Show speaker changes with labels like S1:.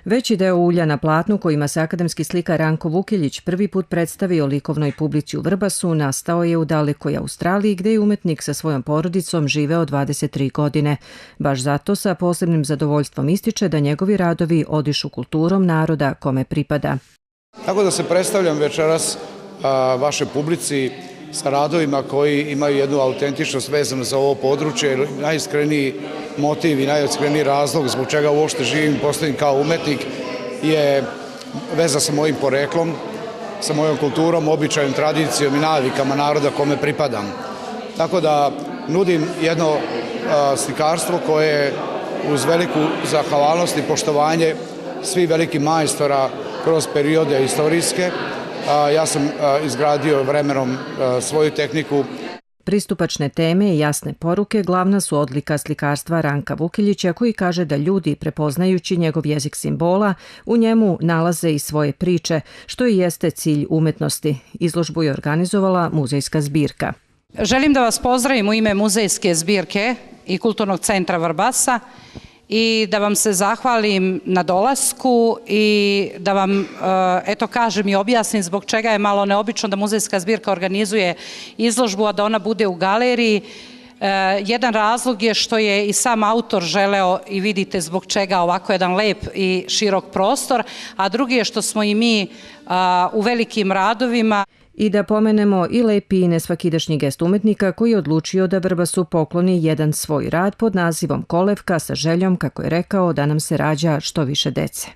S1: Veći deo ulja na platnu kojima se akademski slikar Ranko Vukiljić prvi put predstavio likovnoj publici u Vrbasu nastao je u dalekoj Australiji gde je umetnik sa svojom porodicom živeo 23 godine. Baš zato sa posebnim zadovoljstvom ističe da njegovi radovi odišu kulturom naroda kome pripada.
S2: Tako da se predstavljam večeras vašoj publici sa radovima koji imaju jednu autentičnost vezanu za ovo područje. Najiskreniji motiv i najiskreniji razlog zbog čega uopšte živim i postavim kao umetnik je veza sa mojim poreklom, sa mojom kulturom, običajem, tradicijom i navikama naroda kome pripadam. Tako da nudim jedno slikarstvo koje uz veliku zahvalnost i poštovanje svih velikih majstora kroz periode istorijske. Ja sam izgradio vremenom svoju tehniku.
S1: Pristupačne teme i jasne poruke glavna su odlika slikarstva Ranka Vukiljića, koji kaže da ljudi, prepoznajući njegov jezik simbola, u njemu nalaze i svoje priče, što i jeste cilj umetnosti. Izložbu je organizovala muzejska zbirka.
S3: Želim da vas pozdravim u ime muzejske zbirke i Kulturnog centra Vrbasa i da vam se zahvalim na dolasku i da vam, kažem i objasnim zbog čega je malo neobično da muzejska zbirka organizuje izložbu, a da ona bude u galeriji. Jedan razlog je što je i sam autor želeo i vidite zbog čega ovako jedan lep i širok prostor, a drugi je što smo i mi u velikim radovima.
S1: I da pomenemo i lepi i nesvakidašnji gest umetnika koji je odlučio da Vrbasu pokloni jedan svoj rad pod nazivom Kolevka sa željom, kako je rekao, da nam se rađa što više dece.